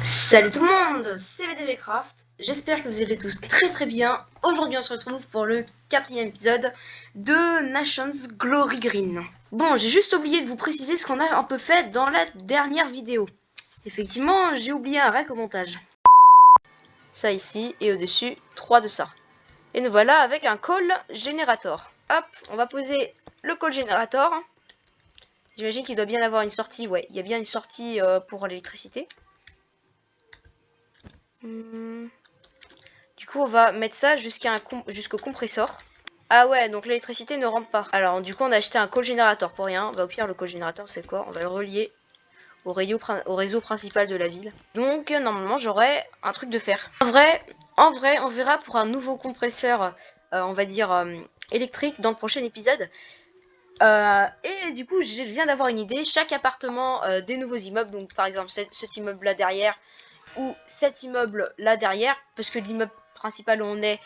Salut tout le monde, c'est VDVcraft, j'espère que vous allez tous très bien. Aujourd'hui on se retrouve pour le 4e épisode de Nations Glory Green. Bon, j'ai juste oublié de vous préciser ce qu'on a un peu fait dans la dernière vidéo. Effectivement, j'ai oublié un rec au montage. Ça ici, et au-dessus, 3 de ça. Et nous voilà avec un call generator. Hop, on va poser le call generator. J'imagine qu'il doit bien avoir une sortie, ouais, il y a bien une sortie pour l'électricité. Du coup, on va mettre ça jusqu'au compresseur. Ah ouais, donc l'électricité ne rentre pas. Alors, du coup, on a acheté un cogénérateur pour rien. Bah, au pire, le cogénérateur, c'est quoi? On va le relier au réseau principal de la ville. Donc, normalement, j'aurai un truc de fer. En vrai, on verra pour un nouveau compresseur, on va dire, électrique dans le prochain épisode. Et du coup, je viens d'avoir une idée. Chaque appartement des nouveaux immeubles, donc par exemple cet immeuble là derrière, ou cet immeuble là derrière, parce que l'immeuble principal où on est,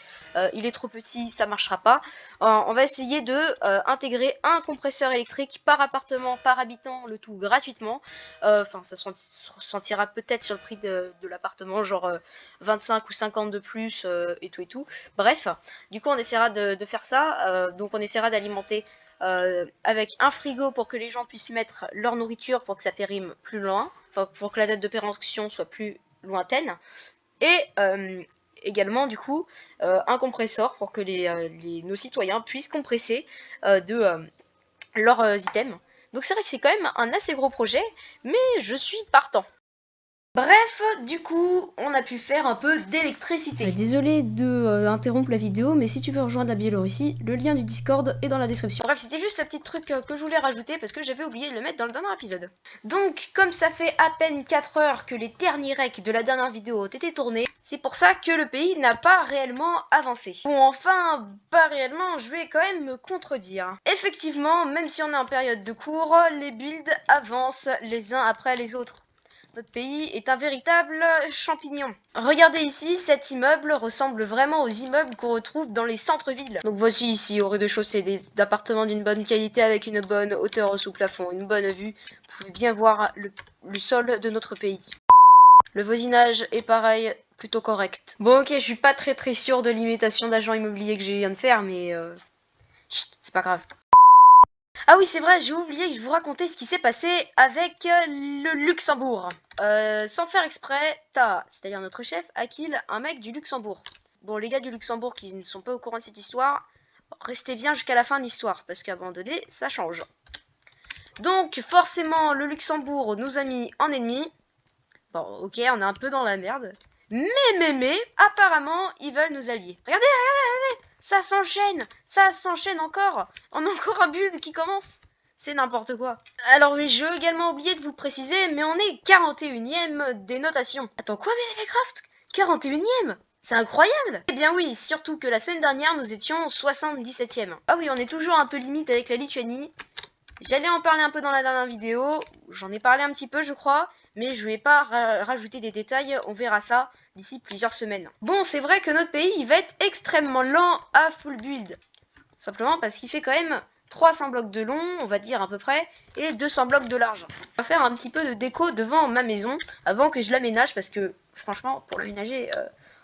il est trop petit, ça marchera pas. On va essayer de intégrer un compresseur électrique par appartement, par habitant, le tout gratuitement. Enfin, ça se sentira peut-être sur le prix de l'appartement, genre 25 ou 50 de plus et tout et tout. Bref, du coup, on essaiera de faire ça. Donc, on essaiera d'alimenter avec un frigo pour que les gens puissent mettre leur nourriture pour que ça périme plus loin, enfin pour que la date de péremption soit plus lointaine, et également du coup un compresseur pour que nos citoyens puissent compresser leurs items. Donc c'est vrai que c'est quand même un assez gros projet, mais je suis partant. Bref, du coup, on a pu faire un peu d'électricité. Désolé de interrompre la vidéo, mais si tu veux rejoindre la Biélorussie, le lien du Discord est dans la description. Bref, c'était juste le petit truc que je voulais rajouter parce que j'avais oublié de le mettre dans le dernier épisode. Donc, comme ça fait à peine 4 heures que les derniers recs de la dernière vidéo ont été tournés, c'est pour ça que le pays n'a pas réellement avancé. Bon, enfin, pas réellement, je vais quand même me contredire. Effectivement, même si on est en période de cours, les builds avancent les uns après les autres. Notre pays est un véritable champignon. Regardez ici, cet immeuble ressemble vraiment aux immeubles qu'on retrouve dans les centres-villes. Donc voici ici, au rez-de-chaussée, des appartements d'une bonne qualité avec une bonne hauteur sous plafond, une bonne vue. Vous pouvez bien voir le sol de notre pays. Le voisinage est pareil, plutôt correct. Bon ok, je suis pas très sûr de l'imitation d'agent immobilier que je viens de faire, mais c'est pas grave. Ah oui, c'est vrai, j'ai oublié de vous raconter ce qui s'est passé avec le Luxembourg. Sans faire exprès, c'est-à-dire notre chef, a kill un mec du Luxembourg. Bon, les gars du Luxembourg qui ne sont pas au courant de cette histoire, restez bien jusqu'à la fin de l'histoire, parce qu'abandonner, ça change. Donc, forcément, le Luxembourg nous a mis en ennemi. Bon, ok, on est un peu dans la merde. Mais, apparemment, ils veulent nous allier. Regardez, ça s'enchaîne encore. On a encore un build qui commence. C'est n'importe quoi. Alors oui, j'ai également oublié de vous le préciser, mais on est 41ème des notations. Attends, quoi, Minecraft 41ème? C'est incroyable! Eh bien oui, surtout que la semaine dernière, nous étions 77ème. Ah oui, on est toujours un peu limite avec la Lituanie. J'allais en parler un peu dans la dernière vidéo, j'en ai parlé un petit peu je crois, mais je vais pas rajouter des détails, on verra ça d'ici plusieurs semaines. Bon, c'est vrai que notre pays il va être extrêmement lent à full build, simplement parce qu'il fait quand même 300 blocs de long, on va dire à peu près, et 200 blocs de large. On va faire un petit peu de déco devant ma maison avant que je l'aménage, parce que franchement, pour l'aménager...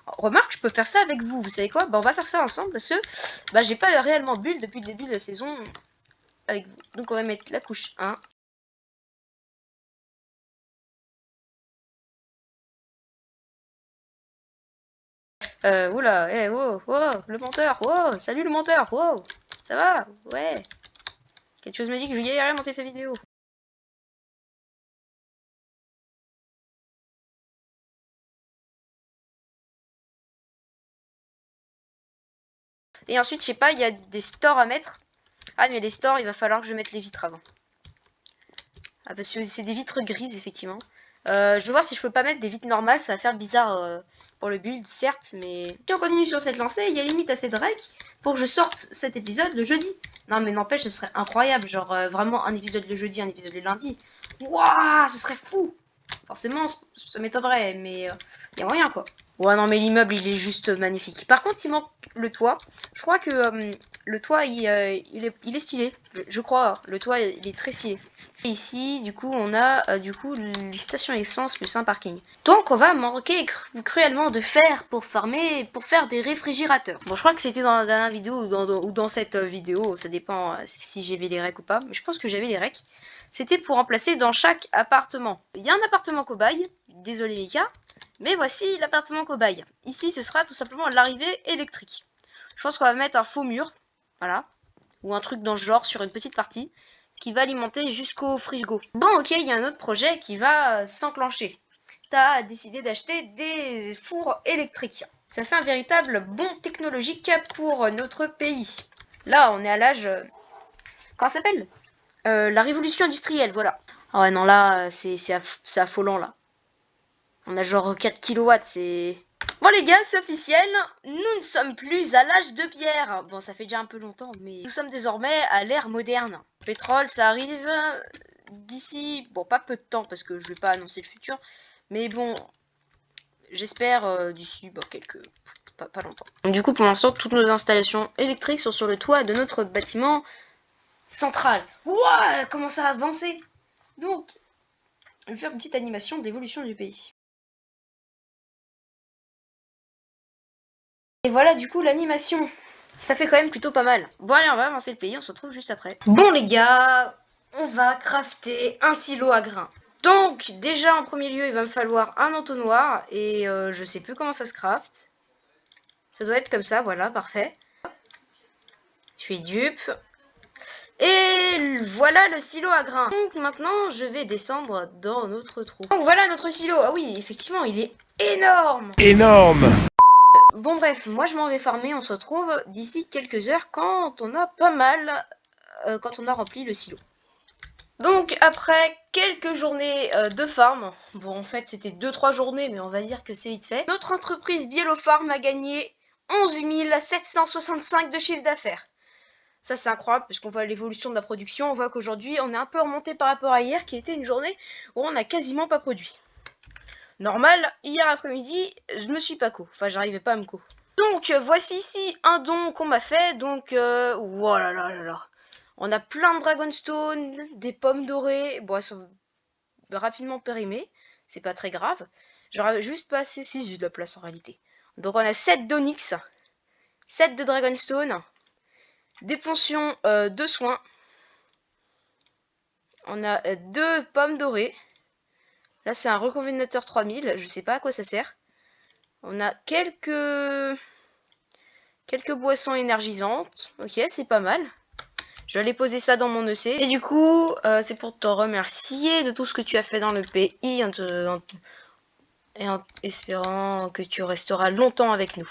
Remarque, je peux faire ça avec vous, vous savez quoi? Bah on va faire ça ensemble parce que bah, j'ai pas réellement build depuis le début de la saison avec vous. Donc on va mettre la couche 1. Oula, wow, le menteur, wow, salut le menteur, wow, ça va, ouais. Quelque chose me dit que je vais galérer à monter sa vidéo. Et ensuite, je sais pas, il y a des stores à mettre. Ah, mais les stores, il va falloir que je mette les vitres avant. Ah, parce que c'est des vitres grises, effectivement. Je vais voir si je peux pas mettre des vitres normales, ça va faire bizarre pour le build, certes, mais... Si on continue sur cette lancée, il y a limite assez de rec pour que je sorte cet épisode le jeudi. Non, mais n'empêche, ce serait incroyable, genre vraiment un épisode le jeudi, un épisode le lundi. Waouh, ce serait fou! Forcément, ça m'étonnerait, mais il y a moyen, quoi. Ouais, non, mais l'immeuble, il est juste magnifique. Par contre, il manque le toit. Je crois que le toit, il est stylé. Je crois, le toit, il est très stylé. Et ici, du coup, on a une station essence plus un parking. Donc, on va manquer cruellement de fer pour farmer, pour faire des réfrigérateurs. Bon, je crois que c'était dans la dernière vidéo ou dans cette vidéo. Ça dépend si j'avais les recs ou pas. Mais je pense que j'avais les recs. C'était pour remplacer dans chaque appartement. Il y a un appartement cobaye. Désolé, Mika. Mais voici l'appartement cobaye. Ici, ce sera tout simplement l'arrivée électrique. Je pense qu'on va mettre un faux mur, voilà, ou un truc dans ce genre sur une petite partie, qui va alimenter jusqu'au frigo. Bon, ok, il y a un autre projet qui va s'enclencher. T'as décidé d'acheter des fours électriques. Ça fait un véritable bond technologique pour notre pays. Là, on est à l'âge... comment ça s'appelle la révolution industrielle, voilà. Ah ouais, non, là, c'est affolant, là. On a genre 4 kilowatts, c'est... Bon les gars, c'est officiel, nous ne sommes plus à l'âge de pierre. Bon, ça fait déjà un peu longtemps, mais nous sommes désormais à l'ère moderne. Le pétrole, ça arrive d'ici... Bon, pas peu de temps, parce que je vais pas annoncer le futur. Mais bon, j'espère d'ici quelques... Pas longtemps. Du coup, pour l'instant, toutes nos installations électriques sont sur le toit de notre bâtiment central. Ouah, comment ça a avancé. Donc, je vais faire une petite animation d'évolution du pays. Et voilà du coup l'animation. Ça fait quand même plutôt pas mal. Bon allez, on va avancer le pays, on se retrouve juste après. Bon les gars, on va crafter un silo à grains. Donc déjà en premier lieu, il va me falloir un entonnoir. Et je sais plus comment ça se craft. Ça doit être comme ça, voilà, parfait. Je suis dupe. Et voilà le silo à grains. Donc maintenant, je vais descendre dans notre trou. Donc voilà notre silo. Ah oui, effectivement, il est énorme. Énorme. Bon bref, moi je m'en vais farmer, on se retrouve d'ici quelques heures quand on a pas mal, quand on a rempli le silo. Donc après quelques journées de farm, bon en fait c'était 2-3 journées mais on va dire que c'est vite fait, notre entreprise Bielopharm a gagné 11 765 de chiffre d'affaires. Ça c'est incroyable puisqu'on voit l'évolution de la production, on voit qu'aujourd'hui on est un peu remonté par rapport à hier qui était une journée où on n'a quasiment pas produit. Normal, hier après-midi, je me suis pas co. Enfin, j'arrivais pas à me co. Donc, voici ici un don qu'on m'a fait. Donc, oh là là là là. On a plein de Dragonstone, des pommes dorées. Bon, elles sont rapidement périmées. C'est pas très grave. J'aurais juste pas assez 6 de la place en réalité. Donc, on a 7 d'Onyx, 7 de Dragonstone, des potions de soins. On a 2 pommes dorées. Là, c'est un recombinateur 3000. Je sais pas à quoi ça sert. On a quelques boissons énergisantes. Ok, c'est pas mal. Je vais aller poser ça dans mon EC. Et du coup, c'est pour te remercier de tout ce que tu as fait dans le pays. Et en espérant que tu resteras longtemps avec nous.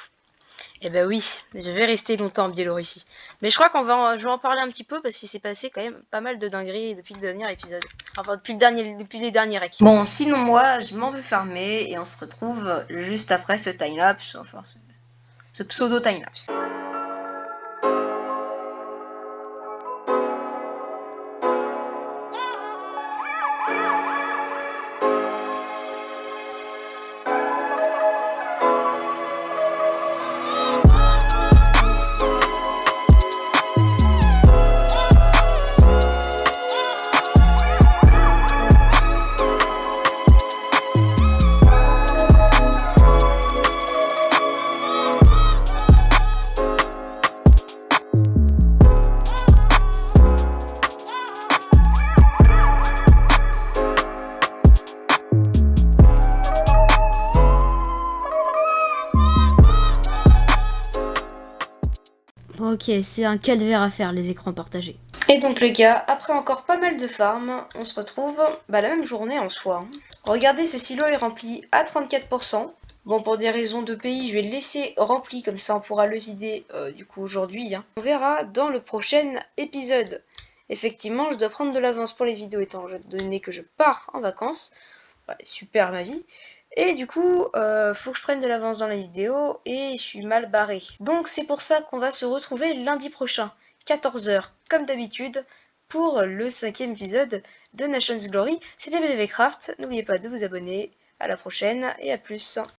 Eh ben oui, je vais rester longtemps en Biélorussie. Mais je crois je vais en parler un petit peu parce qu'il s'est passé quand même pas mal de dingueries depuis le dernier épisode. Enfin, depuis les derniers recs. Bon, sinon moi, je m'en vais farmer et on se retrouve juste après ce timelapse. Enfin, ce pseudo timelapse. Ok, c'est un calvaire à faire les écrans partagés. Et donc les gars, après encore pas mal de farm, on se retrouve la même journée en soi. Regardez, ce silo est rempli à 34%. Bon, pour des raisons de pays, je vais le laisser rempli, comme ça on pourra le vider du coup aujourd'hui. Hein. On verra dans le prochain épisode. Effectivement, je dois prendre de l'avance pour les vidéos étant donné que je pars en vacances. Ouais, super ma vie. Et du coup, faut que je prenne de l'avance dans la vidéo et je suis mal barré. Donc c'est pour ça qu'on va se retrouver lundi prochain, 14 h comme d'habitude, pour le 5e épisode de Nation's Glory. C'était BDVcraft, n'oubliez pas de vous abonner, à la prochaine et à plus.